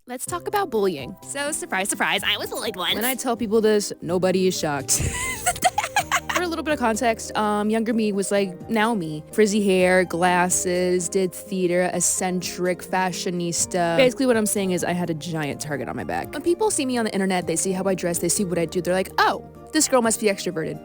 Let's talk about bullying. So, surprise, surprise, I was bullied once. When I tell people this, nobody is shocked. For a little bit of context, younger me was like now me. Frizzy hair, glasses, did theater, eccentric, fashionista. Basically what I'm saying is I had a giant target on my back. When people see me on the internet, they see how I dress, they see what I do, they're like, oh, this girl must be extroverted.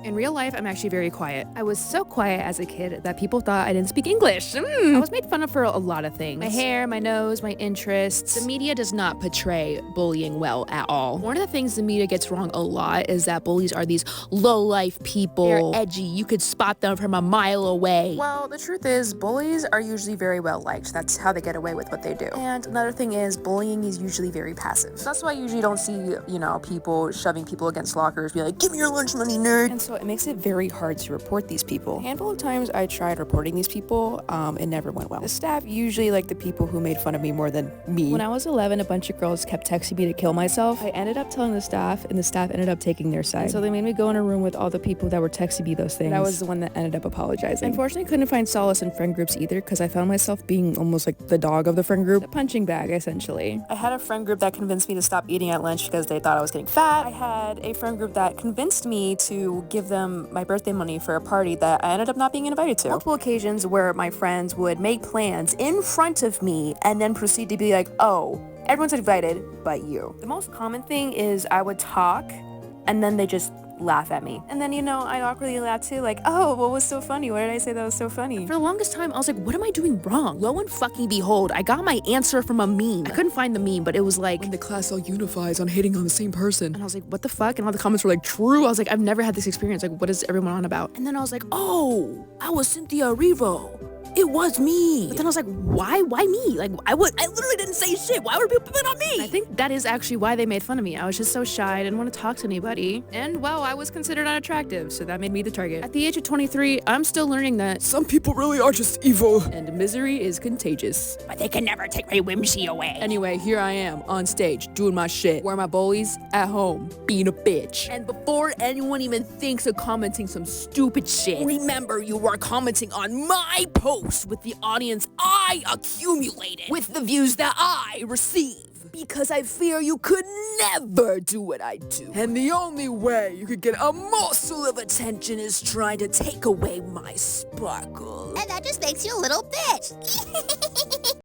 In real life, I'm actually very quiet. I was so quiet as a kid that people thought I didn't speak English. I was made fun of for a lot of things. My hair, my nose, my interests. The media does not portray bullying well at all. One of the things the media gets wrong a lot is that bullies are these low-life people. They're edgy. You could spot them from a mile away. Well, the truth is, bullies are usually very well liked. That's how they get away with what they do. And another thing is, bullying is usually very passive. That's why I usually don't see, people shoving people against lockers, be like, give me your lunch money, nerd. And so it makes it very hard to report these people. A handful of times I tried reporting these people, it never went well. The staff usually like the people who made fun of me more than me. When I was 11, a bunch of girls kept texting me to kill myself. I ended up telling the staff, and the staff ended up taking their side. And so they made me go in a room with all the people that were texting me those things. And I was the one that ended up apologizing. Unfortunately, I couldn't find solace in friend groups either, because I found myself being almost like the dog of the friend group. The punching bag, essentially. I had a friend group that convinced me to stop eating at lunch because they thought I was getting fat. I had a friend group that convinced me to give them my birthday money for a party that I ended up not being invited to. Multiple occasions where my friends would make plans in front of me and then proceed to be like, oh, everyone's invited but you. The most common thing is I would talk and then they just laugh at me. And then, I awkwardly laugh too, like, oh, what was so funny? What did I say that was so funny? For the longest time, I was like, what am I doing wrong? Lo and fucking behold, I got my answer from a meme. I couldn't find the meme, but it was like, when the class all unifies on hating on the same person. And I was like, what the fuck? And all the comments were like, true. I was like, I've never had this experience. Like, what is everyone on about? And then I was like, oh, I was Cynthia Erivo. It was me. But then I was like, why me? Like, I literally didn't say shit. Why were people picking on me? I think that is actually why they made fun of me. I was just so shy. I didn't want to talk to anybody. And, well, I was considered unattractive, so that made me the target. At the age of 23, I'm still learning that some people really are just evil. And misery is contagious. But they can never take my whimsy away. Anyway, here I am, on stage, doing my shit. Where are my bullies? At home, being a bitch. And before anyone even thinks of commenting some stupid shit, remember you are commenting on my post with the audience I accumulated, with the views that I receive, because I fear you could never do what I do. And the only way you could get a morsel of attention is trying to take away my sparkle. And that just makes you a little bitch.